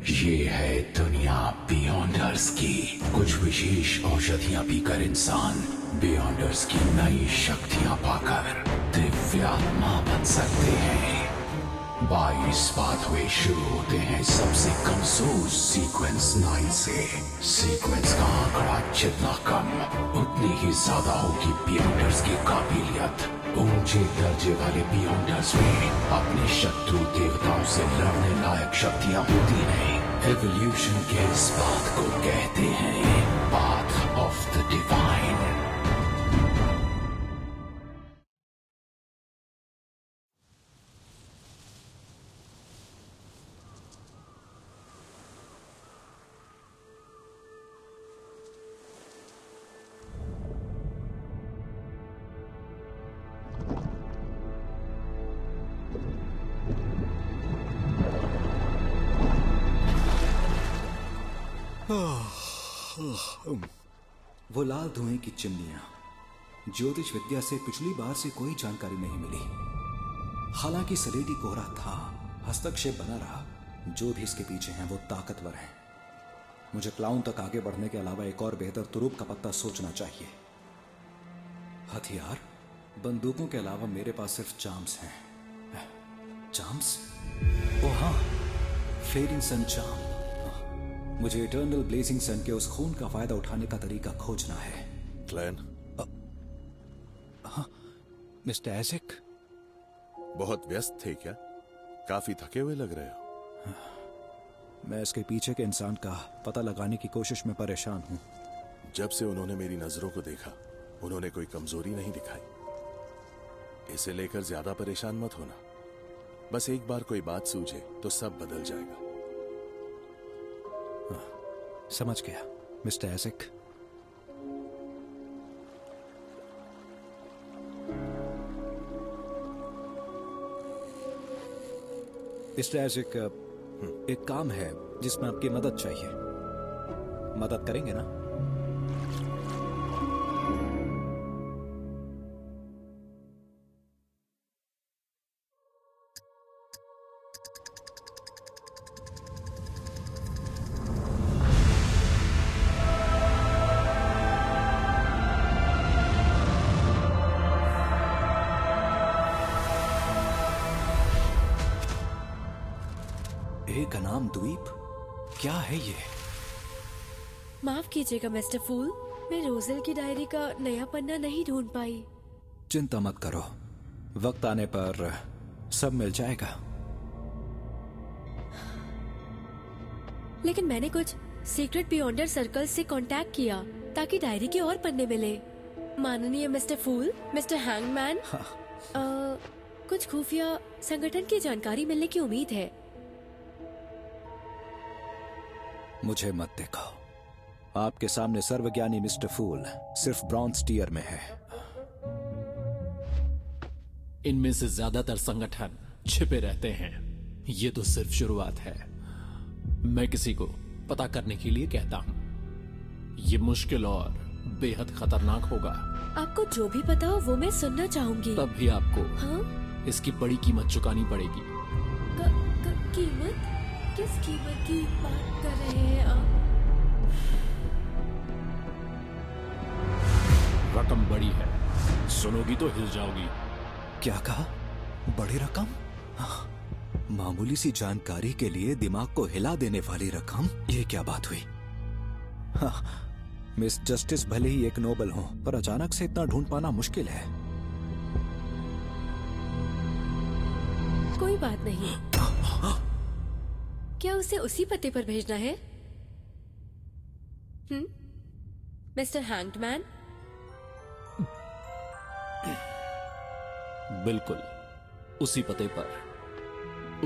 ये है दुनिया बियॉन्डर्स की। कुछ विशेष औषधियां पीकर इंसान बियॉन्डर्स की नई शक्तियां पाकर दिव्यात्मा बन सकते हैं। 22 पाथवे शुरू होते हैं सबसे कमजोर सीक्वेंस 9 से। सीक्वेंस का आंकड़ा जितना कम उतनी ही ज्यादा होगी बियॉन्डर्स की काबिलियत। ऊंचे दर्जे वाले बियॉन्डर्स में अपने शत्रु देवताओं से लड़ने लायक शक्तियां होती हैं। एवोल्यूशन के इस बात को कहते हैं पाथ ऑफ द डिवाइन। वो लाल धुएं की चिमनियां। ज्योतिष विद्या से पिछली बार से कोई जानकारी नहीं मिली। हालांकि सलेटी कोहरा था, हस्तक्षेप बना रहा। जो भी इसके पीछे हैं वो ताकतवर हैं। मुझे क्लाउन तक आगे बढ़ने के अलावा एक और बेहतर तुरुप का पत्ता सोचना चाहिए। हथियार, बंदूकों के अलावा मेरे पास सिर्फ चार्म्स हैं। चार्म्स? ओ हाँ, फ्लेयरिंग सन चार्म। मुझे इटर्नल ब्लेजिंग सन के उस खून का फायदा उठाने का तरीका खोजना है। क्लैन? हाँ, मिस्टर एज़ेक। बहुत व्यस्त थे क्या? काफी थके हुए लग रहे हो। मैं इसके पीछे के इंसान का पता लगाने की कोशिश में परेशान हूं। जब से उन्होंने मेरी नजरों को देखा, उन्होंने कोई कमजोरी नहीं दिखाई। इसे लेकर ज्यादा परेशान मत होना। बस एक बार कोई बात सूझे तो सब बदल जाएगा। समझ गया मिस्टर एज़ेक। मिस्टर एज़ेक, एक काम है जिसमें आपकी मदद चाहिए। मदद करेंगे ना? एक अनाम द्वीप? क्या है ये? माफ कीजिएगा मिस्टर फूल, मैं रोजेल की डायरी का नया पन्ना नहीं ढूंढ पाई। चिंता मत करो, वक्त आने पर सब मिल जाएगा। लेकिन मैंने कुछ सीक्रेट बियॉन्डर सर्कल से कांटेक्ट किया ताकि डायरी के और पन्ने मिले। माननीय मिस्टर फूल, मिस्टर हैंगमैन, कुछ खुफिया संगठन की जानकारी मिलने की उम्मीद है। मुझे मत देखो, आपके सामने सर्वज्ञानी मिस्टर फूल सिर्फ ब्रॉन्ज टीयर में है। इनमें से ज्यादातर संगठन छिपे रहते हैं। ये तो सिर्फ शुरुआत है। मैं किसी को पता करने के लिए कहता हूं। ये मुश्किल और बेहद खतरनाक होगा। आपको जो भी पता हो वो मैं सुनना चाहूंगी। तब भी आपको इसकी बड़ी कीमत चुकानी पड़ेगी। कीमत? किस कीमत की बात कर रहे हैं आप? रकम बड़ी है, सुनोगी तो हिल जाओगी। क्या कहा? बड़ी रकम? मामूली सी जानकारी के लिए दिमाग को हिला देने वाली रकम? ये क्या बात हुई? मिस जस्टिस भले ही एक नोबल हो, पर अचानक से इतना ढूंढ पाना मुश्किल है। कोई बात नहीं। क्या उसे उसी पते पर भेजना है? Mister hangman? बिल्कुल उसी पते पर,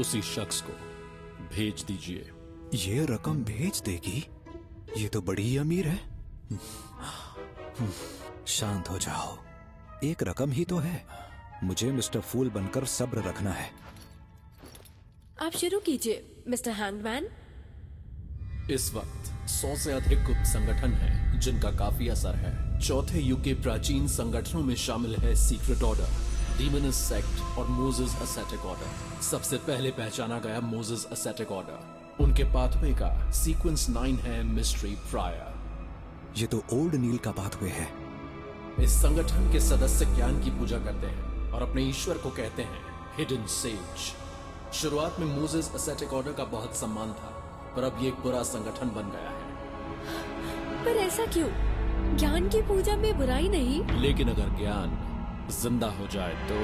उसी शख्स को भेज दीजिए। ये रकम भेज देगी? ये तो बड़ी ही अमीर है। शांत हो जाओ, एक रकम ही तो है। मुझे मिस्टर फूल बनकर सब्र रखना है। आप शुरू कीजिए मिस्टर हैंगमैन। इस वक्त 100 से अधिक गुप्त संगठन हैं जिनका काफी असर है। चौथे युग के प्राचीन संगठनों में शामिल है सीक्रेट ऑर्डर, डीमोनिस्ट सेक्ट और मोजेस एसेटिक ऑर्डर। सबसे पहले पहचाना गया मोजेस एसेटिक ऑर्डर। उनके पाथवे का सीक्वेंस 9 है मिस्ट्री प्रायर। ये तो ओल्ड नील का पाथवे है। इस संगठन के सदस्य ज्ञान की पूजा करते हैं और अपने ईश्वर को कहते हैं हिडन सेज। शुरुआत में मोसेस एसेटिक ऑर्डर का बहुत सम्मान था, पर अब ये एक बुरा संगठन बन गया है। पर ऐसा क्यों? ज्ञान की पूजा में बुराई नहीं। लेकिन अगर ज्ञान जिंदा हो जाए तो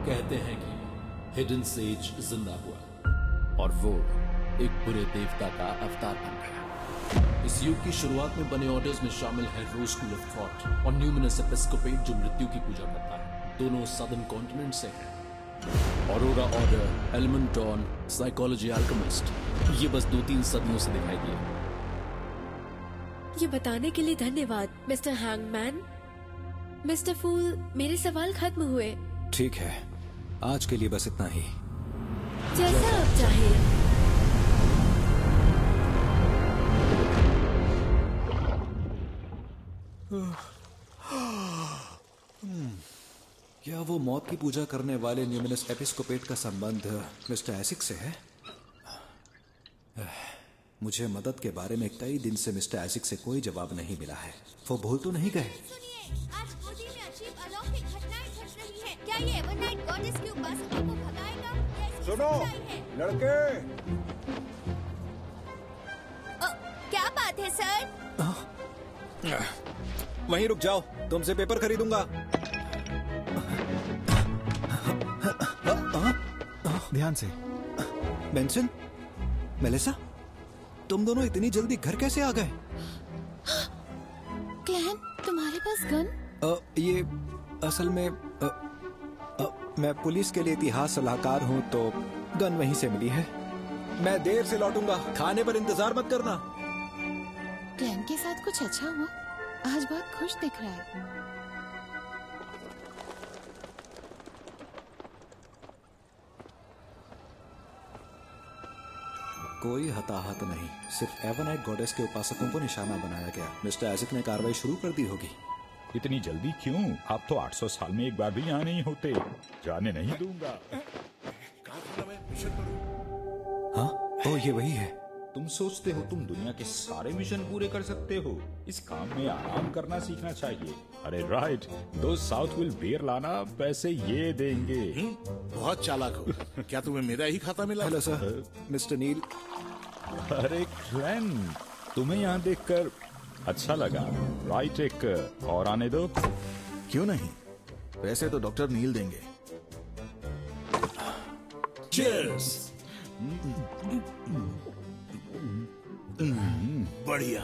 कहते हैं कि हिडन सेज जिंदा हुआ और वो एक बुरे देवता का अवतार बन गया। इस युग की शुरुआत में बने ऑर्डर्स में शामिल है रोज स्कूल ऑफ थॉट और न्यूमिनस एपिस्कोपेट जो मृत्यु की पूजा करता है। दोनों सदर्न कॉन्टिनेंट से हैं। ऑरोरा ऑर्डर, एलिमेंटॉन, साइकोलॉजी अल्केमिस्ट, ये बस 2-3 सदियों से दिखाई दिए। ये बताने के लिए धन्यवाद मिस्टर हैंगमैन। मिस्टर फूल, मेरे सवाल खत्म हुए। ठीक है, आज के लिए बस इतना ही। जैसा आप चाहें। क्या वो मौत की पूजा करने वाले न्यूमिनस एपिस्कोपेट का संबंध मिस्टर एसिक से है? मुझे मदद के बारे में कई दिन से मिस्टर एसिक से कोई जवाब नहीं मिला है। वो भूल तो नहीं गए? सुनिए, आज गोदी में अजीब अलौकिक घटनाएं घट रही हैं। क्या ये एवरनाइट गॉडेस की उपासकों को भगाएगा? या इसकी सुनो सच्चाई है? लड़के, क्या बात है सर? वहीं रुक जाओ, तुमसे पेपर खरीदूंगा। ध्यान से। बेंसन, मेलिसा, तुम दोनों इतनी जल्दी घर कैसे आ गए? क्लैन, तुम्हारे पास गन? ये असल में मैं पुलिस के लिए इतिहास सलाहकार हूँ, तो गन वहीं से मिली है। मैं देर से लौटूंगा, खाने पर इंतजार मत करना। क्लैन के साथ कुछ अच्छा हुआ? आज बहुत खुश दिख रहा है। कोई हताहत नहीं, सिर्फ एवरनाइट गॉडेस के उपासकों को निशाना बनाया गया। मिस्टर एसिक ने कार्रवाई शुरू कर दी होगी। इतनी जल्दी क्यों? आप तो 800 साल में एक बार भी यहाँ नहीं होते। जाने नहीं दूंगा। हाँ, ओ ये वही है। तुम सोचते हो तुम दुनिया के सारे मिशन पूरे कर सकते हो? इस काम में आराम करना सीखना चाहिए। अरे राइट, दो साउथ विल बियर लाना, पैसे ये देंगे। बहुत चालाक हो। क्या तुम्हें मेरा ही खाता मिला? हेलो सर, मिस्टर नील। अरे क्लैन, तुम्हें यहाँ देखकर अच्छा लगा। राइट, एक और आने दो। क्यों नहीं? पैसे तो डॉक्टर नील देंगे। Cheers! बढ़िया।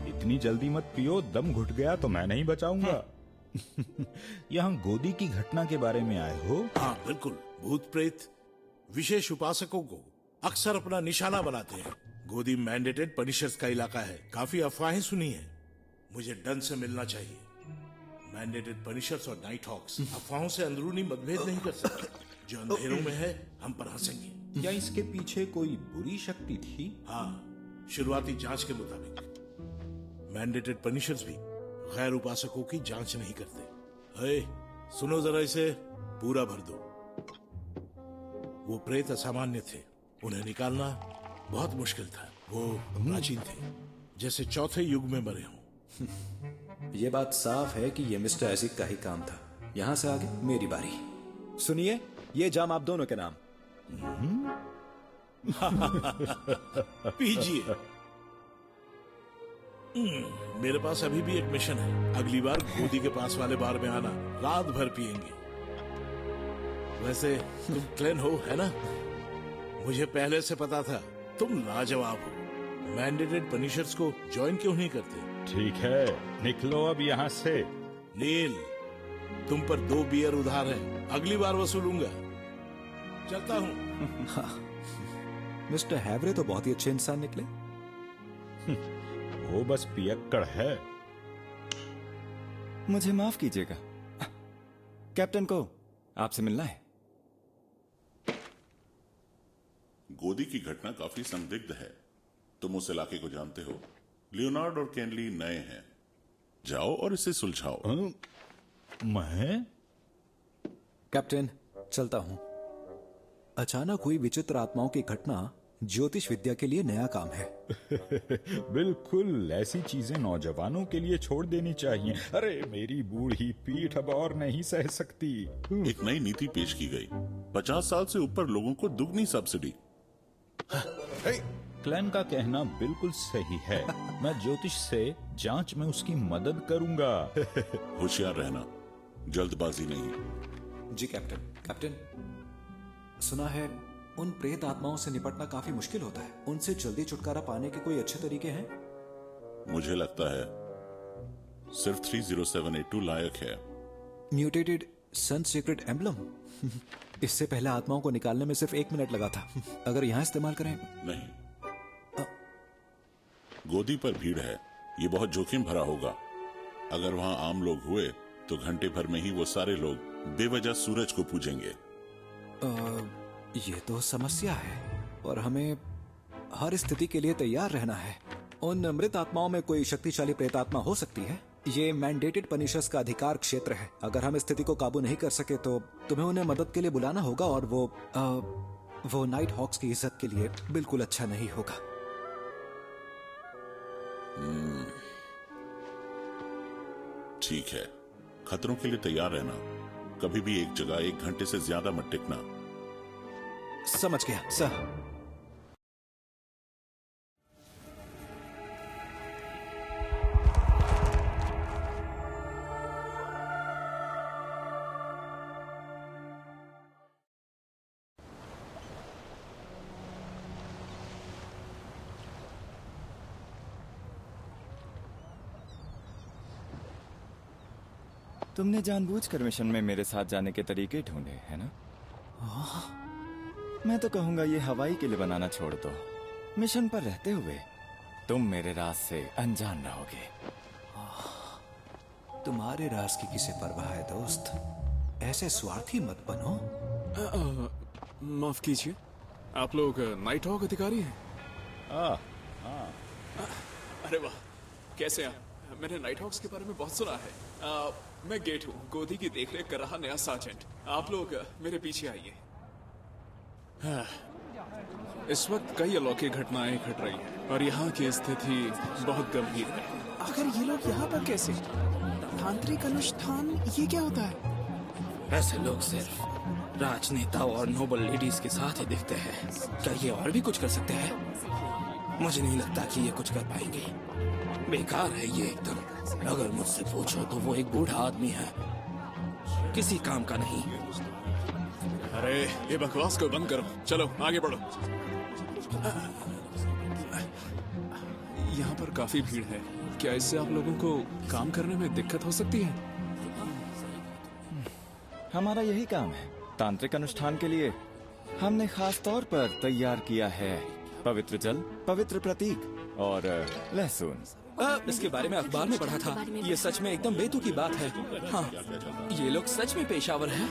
इतनी जल्दी मत पियो, दम घुट गया तो मैं नहीं बचाऊंगा। यहाँ गोदी की घटना के बारे में आए हो? हाँ बिल्कुल। भूत प्रेत विशेष उपासकों को अक्सर अपना निशाना बनाते हैं। गोदी मैंडेटेड पनिशर्स का इलाका है। काफी अफवाहें सुनी है। मुझे डन से मिलना चाहिए। मैंडेटेड पनिशर्स और नाइट हॉक्स अफवाहों से अंदरूनी मतभेद नहीं कर सकते। जो अंधेरों में है, हम पर हंसेंगे। क्या इसके पीछे कोई बुरी शक्ति थी? हाँ, शुरुआती जांच के मुताबिक मैंडेटेड पनिशर्स भी गैर उपासकों की जांच नहीं करते। अरे सुनो जरा, इसे पूरा भर दो। वो प्रेत असामान्य थे, उन्हें निकालना बहुत मुश्किल था। वो प्राचीन थे, जैसे चौथे युग में मरे हों। ये बात साफ है कि ये मिस्टर एसिक का ही काम था। यहाँ से आगे मेरी बारी। सुनिए, ये जाम आप दोनों के नाम। पीजिए। मेरे पास अभी भी एक मिशन है। अगली बार गोदी के पास वाले बार में आना, रात भर पिएंगे। वैसे तुम क्लेन हो, है ना? मुझे पहले से पता था तुम लाजवाब हो। मैंडेटेड पनिशर्स को ज्वाइन क्यों नहीं करते? ठीक है, निकलो अब यहाँ से। नील, तुम पर 2 बियर उधार है, अगली बार वसूलूंगा। चलता हूँ। मिस्टर हैवरे तो बहुत ही अच्छे इंसान निकले। वो बस पियक्कड़ है। मुझे माफ कीजिएगा, कैप्टन को आपसे मिलना है। गोदी की घटना काफी संदिग्ध है। तुम उस इलाके को जानते हो। लियोनार्ड और केनली नए हैं। जाओ और इसे सुलझाओ। मैं? कैप्टन, चलता हूं। अचानक हुई विचित्र आत्माओं की घटना ज्योतिष विद्या के लिए नया काम है। बिल्कुल, ऐसी चीजें नौजवानों के लिए छोड़ देनी चाहिए। अरे मेरी बूढ़ी पीठ अब और नहीं सह सकती। एक नई नीति पेश की गई, 50 साल से ऊपर लोगों को दुगनी सब्सिडी। क्लैन का कहना बिल्कुल सही है। मैं ज्योतिष से जांच में उसकी मदद करूंगा। होशियार रहना, जल्दबाजी नहीं। जी कैप्टन। कैप्टन, सुना है उन प्रेत आत्माओं से निपटना काफी मुश्किल होता है। उनसे जल्दी छुटकारा पाने के कोई अच्छे तरीके हैं? मुझे लगता है सिर्फ 30782 लायक है। म्यूटेटेड सन सीक्रेट एम्बलम। इससे पहले आत्माओं को निकालने में सिर्फ 1 मिनट लगा था। अगर यहाँ इस्तेमाल करें? नहीं, गोदी पर भीड़ है, ये बहुत जोखिम भरा होगा। अगर वहां आम लोग हुए तो घंटे भर में ही वो सारे लोग बेवजह सूरज को पूजेंगे। ये तो समस्या है और हमें हर स्थिति के लिए तैयार रहना है। उन मृत आत्माओं में कोई शक्तिशाली प्रेतात्मा हो सकती है। ये मैंडेटेड पनिशर्स का अधिकार क्षेत्र है। अगर हम स्थिति को काबू नहीं कर सके तो तुम्हें उन्हें मदद के लिए बुलाना होगा और वो नाइट हॉक्स की इज्जत के लिए बिल्कुल अच्छा नहीं होगा। ठीक है, खतरों के लिए तैयार रहना। कभी भी एक जगह 1 घंटे से ज्यादा मत टिकना। समझ गया सर। तुमने जानबूझकर मिशन में मेरे साथ जाने के तरीके ढूंढे है ना? मैं तो कहूंगा ये हवाई के लिए बनाना छोड़ दो। मिशन पर रहते हुए तुम मेरे राज से अनजान रहोगे। तुम्हारे राज की किसे परवाह है दोस्त? ऐसे स्वार्थी मत बनो। माफ कीजिए, आप लोग नाइट हॉक अधिकारी हैं? अरे वाह, कैसे आप? मैंने नाइट हॉक्स के बारे में बहुत सुना है। मैं गेट हूँ, गोदी की देखरेख कर रहा नया सार्जेंट। आप लोग मेरे पीछे आइए। इस वक्त कई अलौकिक घटनाएं घट रही हैं और यहाँ की स्थिति बहुत गंभीर है। आखिर ये लोग यहाँ पर कैसे? तांत्रिक अनुष्ठान ये क्या होता है? ऐसे लोग सिर्फ राजनेताओं और नोबल लेडीज के साथ ही दिखते हैं। क्या ये और भी कुछ कर सकते हैं? मुझे नहीं लगता कि ये कुछ कर पाएंगे। बेकार है ये एकदम। अगर मुझसे पूछो तो वो एक बूढ़ा आदमी है, किसी काम का नहीं। अरे ये बकवास को बंद करो, चलो आगे बढ़ो। यहाँ पर काफी भीड़ है, क्या इससे आप लोगों को काम करने में दिक्कत हो सकती है? हमारा यही काम है। तांत्रिक अनुष्ठान के लिए हमने खास तौर पर तैयार किया है पवित्र जल, पवित्र प्रतीक और लहसुन। इसके बारे में अखबार में पढ़ा था। ये सच में एकदम बेतुकी बात है। हाँ, ये लोग सच में पेशावर हैं।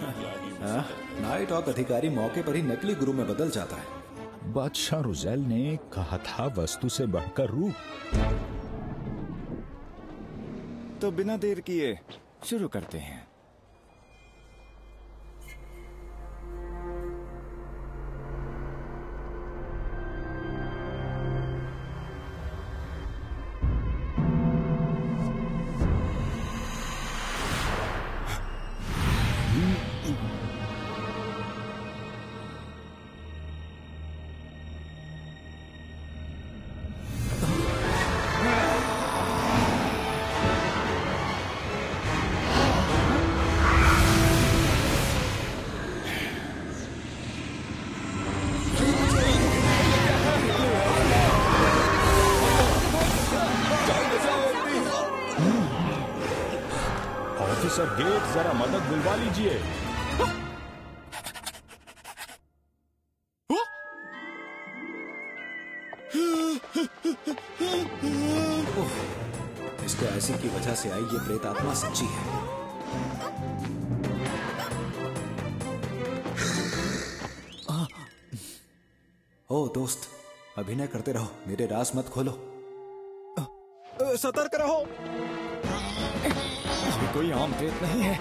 नाइट हॉक अधिकारी मौके पर ही नकली गुरु में बदल जाता है। बादशाह रुज़ेल ने कहा था वस्तु से बढ़कर रूप। तो बिना देर किए शुरू करते हैं। ऑफिसर गेट, जरा मदद बुलवा लीजिए। इसके ऐसी की वजह से आई ये प्रेत आत्मा सच्ची है। ओ दोस्त, अभिनय करते रहो, मेरे राज मत खोलो। सतर्क रहो, ये कोई आम प्रेत नहीं है।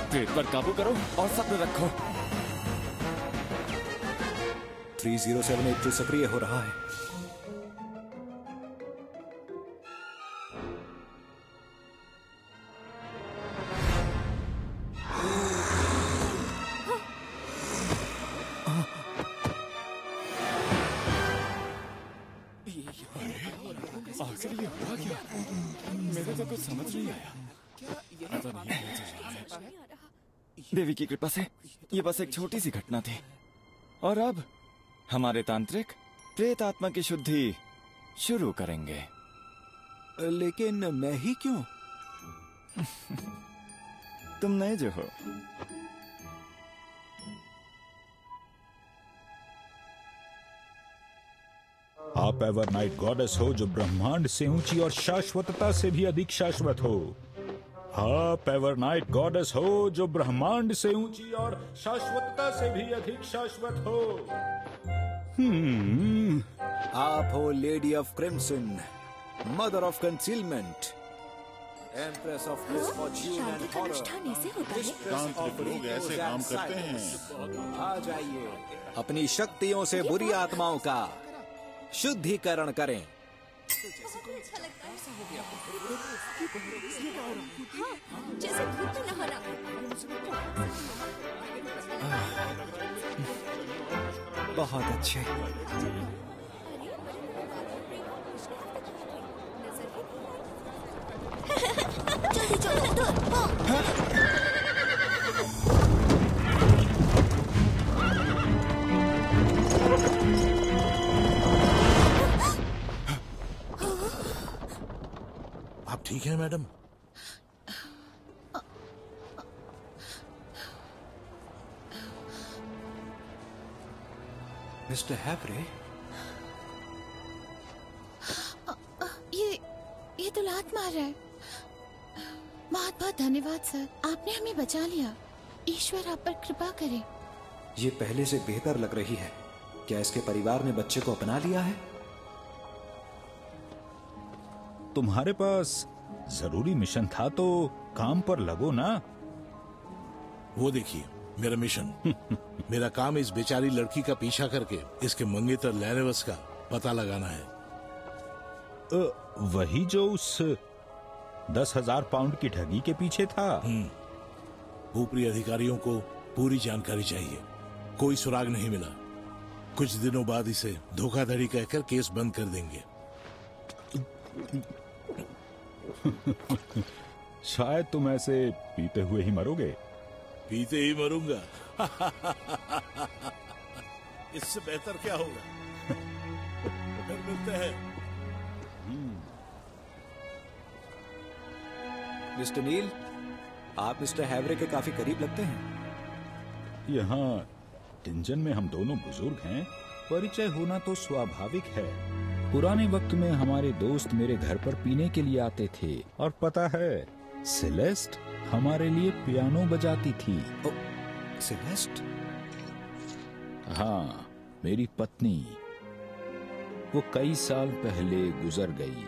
प्रेत पर काबू करो और सब्र रखो। 3078 सक्रिय हो रहा है। आखिर ये हुआ क्या? मेरे तो कुछ समझ नहीं आया। देवी की कृपा से ये बस एक छोटी सी घटना थी, और अब हमारे तांत्रिक प्रेत आत्मा की शुद्धि शुरू करेंगे। लेकिन मैं ही क्यों? तुम नए जो हो। आप एवरनाइट गॉडेस हो जो ब्रह्मांड से ऊंची और शाश्वतता से भी अधिक शाश्वत हो। आप एवरनाइट गॉडेस हो जो ब्रह्मांड से ऊंची और शाश्वतता से भी अधिक शाश्वत हो। आप हो lady of crimson, mother of concealment, empress of misfortune and horror. तांत्रिक लोग ऐसे काम करते हैं। आ जाइए, अपनी शक्तियों से बुरी आत्माओं का शुद्धिकरण करें। जैसे धूप में नहाना। बहुत अच्छे। जल्दी चलो, दूर। आप ठीक हैं मैडम? मिस्टर हैवरे, ये तो लात मार रहा है। बहुत बहुत धन्यवाद सर, आपने हमें बचा लिया। ईश्वर आप पर कृपा करे। ये पहले से बेहतर लग रही है। क्या इसके परिवार ने बच्चे को अपना लिया है? तुम्हारे पास जरूरी मिशन था तो काम पर लगो ना। वो देखिए मेरा मिशन। मेरा काम इस बेचारी लड़की का पीछा करके इसके मंगेतर लैनेवस का पता लगाना है। वही जो उस 10,000 पाउंड की ठगी के पीछे था। ऊपरी अधिकारियों को पूरी जानकारी चाहिए। कोई सुराग नहीं मिला। कुछ दिनों बाद इसे धोखाधड़ी कहकर केस बंद कर देंगे। शायद तुम ऐसे पीते हुए ही मरोगे। पीते ही मरूंगा। इससे बेहतर क्या होगा? फिर मिलते हैं। मिस्टर नील, आप मिस्टर हैवरे के काफी करीब लगते हैं। यहाँ टिंजन में हम दोनों बुजुर्ग हैं, परिचय होना तो स्वाभाविक है। पुराने वक्त में हमारे दोस्त मेरे घर पर पीने के लिए आते थे, और पता है सेलेस्ट हमारे लिए पियानो बजाती थी। सेलेस्ट? हाँ, मेरी पत्नी। वो कई साल पहले गुजर गई।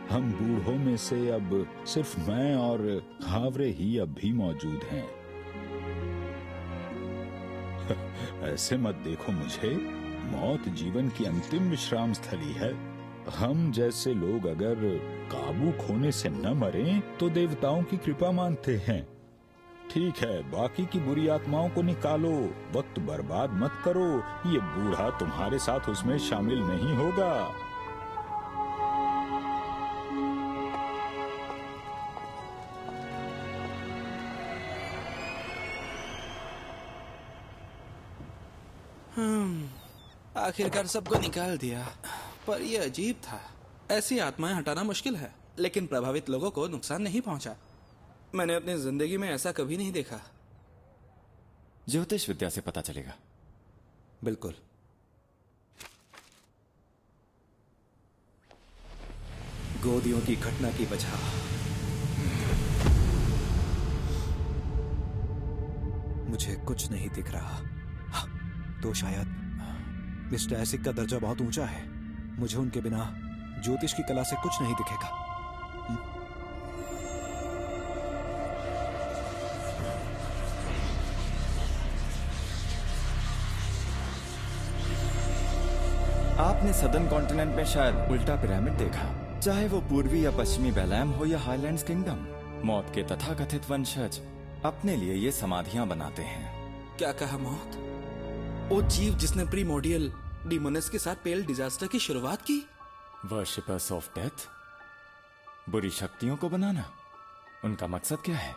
हम बूढ़ों में से अब सिर्फ मैं और हावरे ही अब भी मौजूद हैं। ऐसे मत देखो मुझे। मौत जीवन की अंतिम विश्राम स्थली है। हम जैसे लोग अगर काबू खोने से न मरें तो देवताओं की कृपा मानते हैं। ठीक है, बाकी की बुरी आत्माओं को निकालो, वक्त बर्बाद मत करो। ये बूढ़ा तुम्हारे साथ उसमें शामिल नहीं होगा। आखिरकार सबको निकाल दिया, पर यह अजीब था। ऐसी आत्माएं हटाना मुश्किल है, लेकिन प्रभावित लोगों को नुकसान नहीं पहुंचा। मैंने अपनी जिंदगी में ऐसा कभी नहीं देखा। ज्योतिष विद्या से पता चलेगा। बिल्कुल। गोदियों की घटना की वजह मुझे कुछ नहीं दिख रहा। तो शायद मिस्टर एसिक का दर्जा बहुत ऊंचा है। मुझे उनके बिना ज्योतिष की कला से कुछ नहीं दिखेगा। आपने सदर्न कॉन्टिनेंट में शायद उल्टा पिरामिड देखा, चाहे वो पूर्वी या पश्चिमी बेलैम हो या हाईलैंड्स किंगडम। मौत के तथाकथित वंशज अपने लिए ये समाधियां बनाते हैं। क्या कहा मौत? वो जीव जिसने प्रीमोडियल डीमोनस के साथ पेल डिजास्टर की शुरुआत की। वर्शिपर्स ऑफ डेथ, बुरी शक्तियों को बनाना, उनका मकसद क्या है?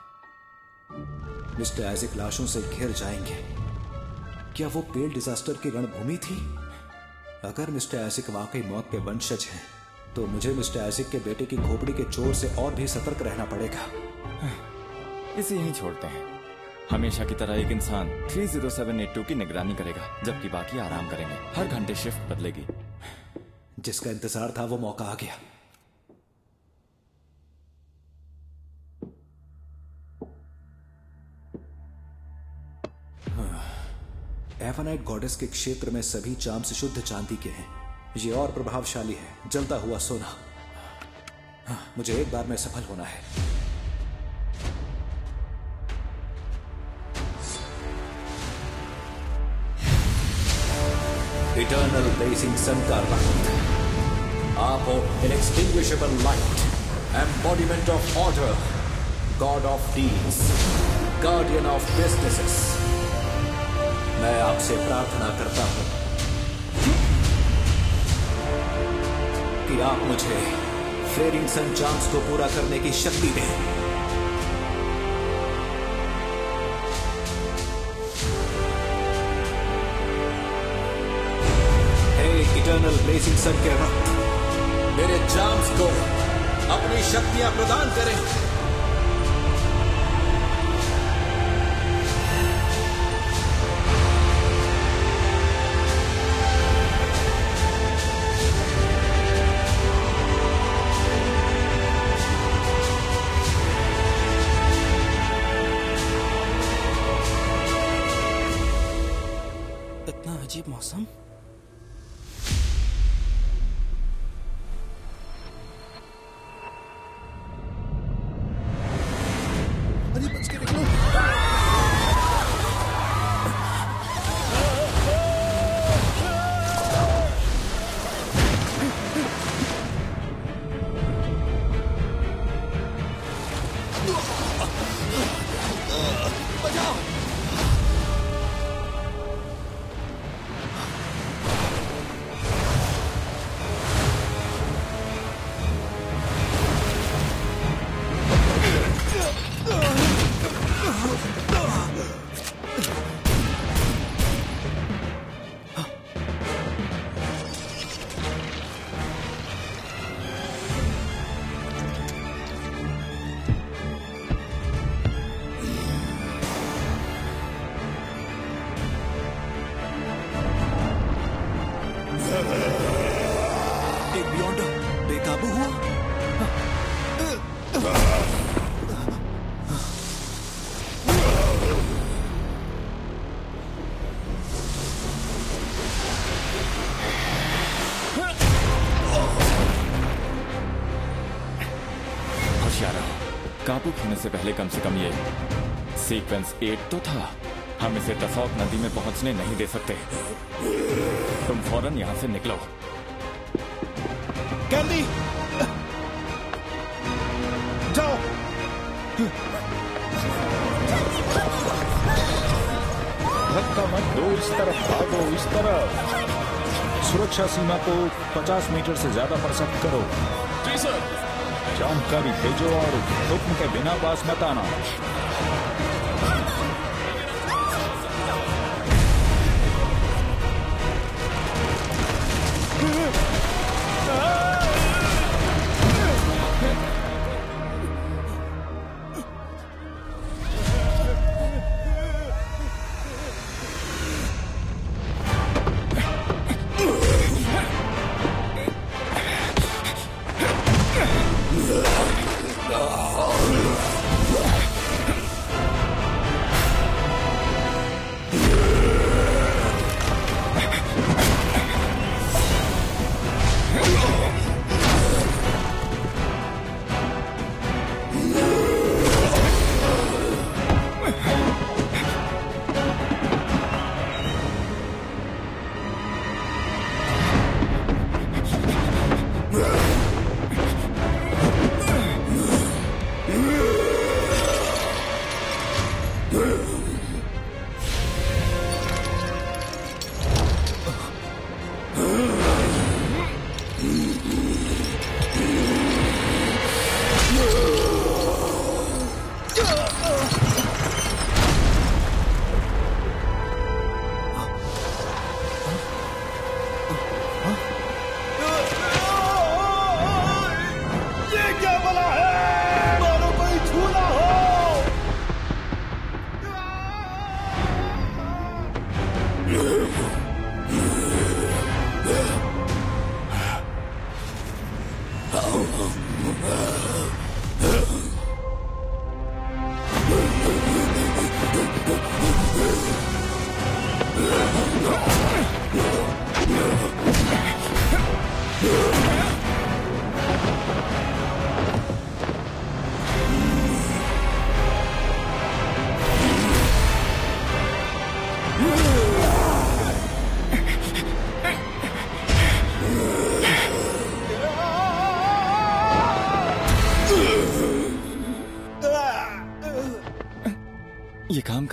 मिस्टर आइजक लाशों से घिर जाएंगे। क्या वो पेल डिजास्टर की रणभूमि थी? अगर मिस्टर आइजक वाकई मौत के वंशज हैं, तो मुझे मिस्टर आइजक के बेटे की खोपड़ी के चोर से और भी सतर्क रहना पड़ेगा। इसे यहीं छोड़ते हैं। हमेशा की तरह एक इंसान 30782 की निगरानी करेगा, जबकि बाकी आराम करेंगे। हर घंटे शिफ्ट बदलेगी। जिसका इंतजार था वो मौका आ गया। एवनाइट गॉडेस के क्षेत्र में सभी चाम्स शुद्ध चांदी के हैं। ये और प्रभावशाली है, जलता हुआ सोना। मुझे एक बार में सफल होना है। इटर्नल ब्लेजिंग सन का रक्त, आप हो inextinguishable light, embodiment of order, god of deeds, guardian of businesses. मैं आपसे प्रार्थना करता हूं कि आप मुझे फ्लेरिंग सन चांस को पूरा करने की शक्ति दें। हे इटर्नल ब्लेजिंग सन के रक्त, मेरे चांस को अपनी शक्तियां प्रदान करें। अजीब मौसम। अरे बच के निकलो। बचाओ। एक बियॉन्डर बेकाबू हुआ। होशियार रहो, काबू होने से पहले कम से कम ये सीक्वेंस 8 तो था। हम इसे टसॉक नदी में पहुंचने नहीं दे सकते। तुम फौरन यहां से निकलो। कैंडी, जाओ। धक्का मत दो, इस तरफ भागो, इस तरफ। सुरक्षा सीमा को 50 मीटर से ज्यादा परसत करो। जी सर। जानकारी भेजो और हुक्म के बिना पास मत आना।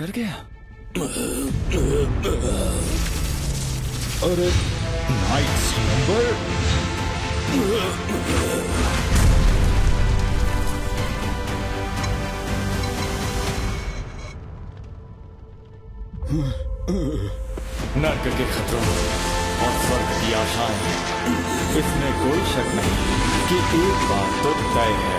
कर गया। अरे नाइट स्लम्बर। नर्क के खतरों और स्वर्ग की आशाएं, इसमें कोई शक नहीं कि एक बात तो तय है।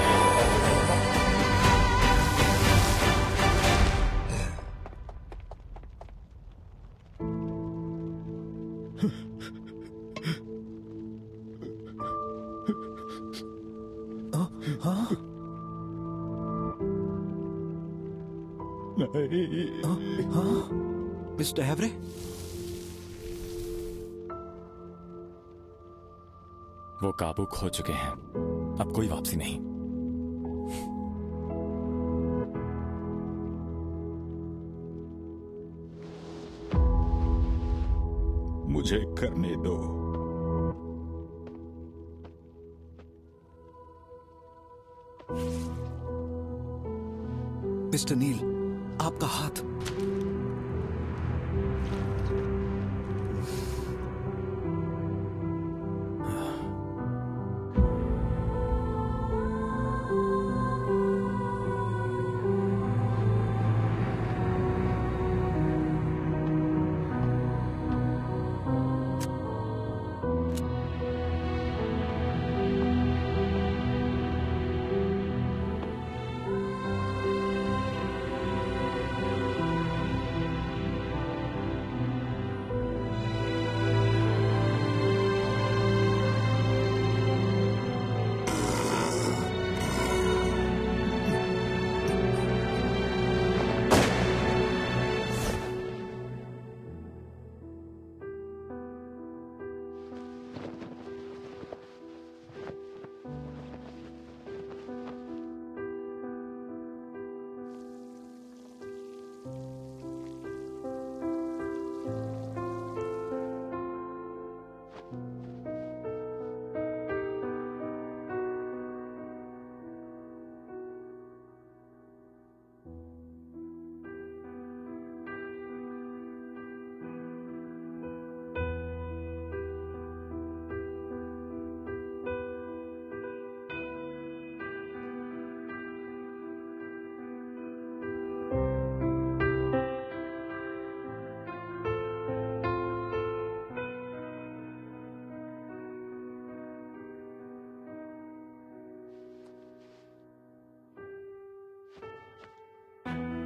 मिस्टर हैवरे, वो काबू खो चुके हैं, अब कोई वापसी नहीं। मुझे करने दो। मिस्टर नील, आपका हाथ।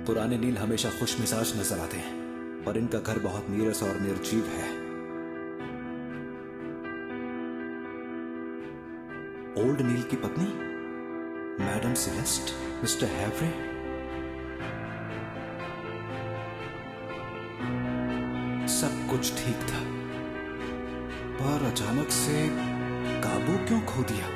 पुराने नील हमेशा खुश मिजाज नजर आते हैं, पर इनका घर बहुत नीरस और निर्जीव है। ओल्ड नील की पत्नी मैडम सेलेस्ट, मिस्टर हैवरे। सब कुछ ठीक था, पर अचानक से काबू क्यों खो दिया?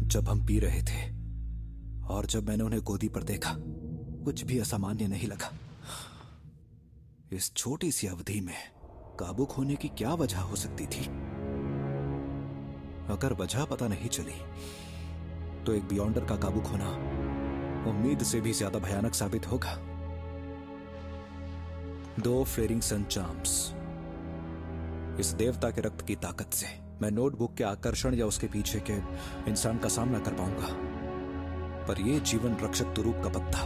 जब हम पी रहे थे और जब मैंने उन्हें गोदी पर देखा, कुछ भी असामान्य नहीं लगा। इस छोटी सी अवधि में काबू खोने की क्या वजह हो सकती थी? अगर वजह पता नहीं चली तो एक बियॉन्डर का काबू खोना उम्मीद से भी ज्यादा भयानक साबित होगा। 2 फ्लेरिंग सन चार्म्स। इस देवता के रक्त की ताकत से मैं नोटबुक के आकर्षण या उसके पीछे के इंसान का सामना कर पाऊंगा, पर यह जीवन रक्षक तुरूप का पत्ता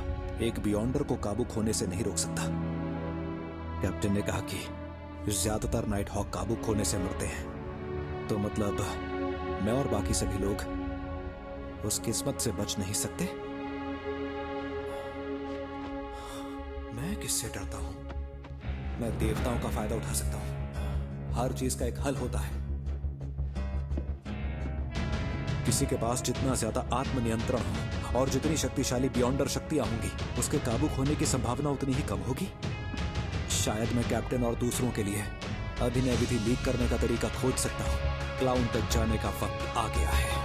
एक बियॉन्डर को काबू खोने से नहीं रोक सकता। कैप्टन ने कहा कि ज्यादातर नाइट हॉक काबू खोने से मरते हैं, तो मतलब मैं और बाकी सभी लोग उस किस्मत से बच नहीं सकते? मैं किससे डरता हूं? मैं देवताओं का फायदा उठा सकता हूं। हर चीज का एक हल होता है। किसी के पास जितना ज्यादा आत्मनियंत्रण हो और जितनी शक्तिशाली बियॉन्डर शक्तियां होंगी, उसके काबू खोने की संभावना उतनी ही कम होगी। शायद मैं कैप्टन और दूसरों के लिए अभिनय विधि लीक करने का तरीका खोज सकता हूं। क्लाउन तक जाने का वक्त आ गया है।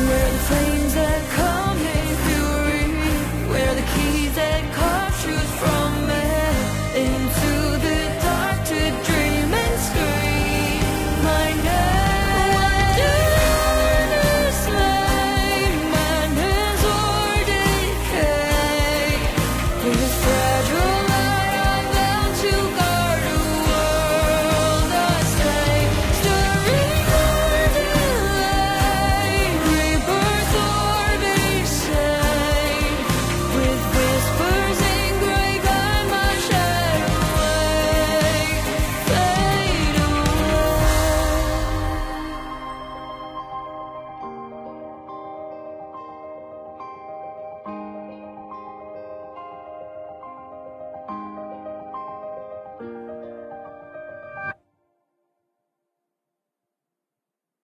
Where the flame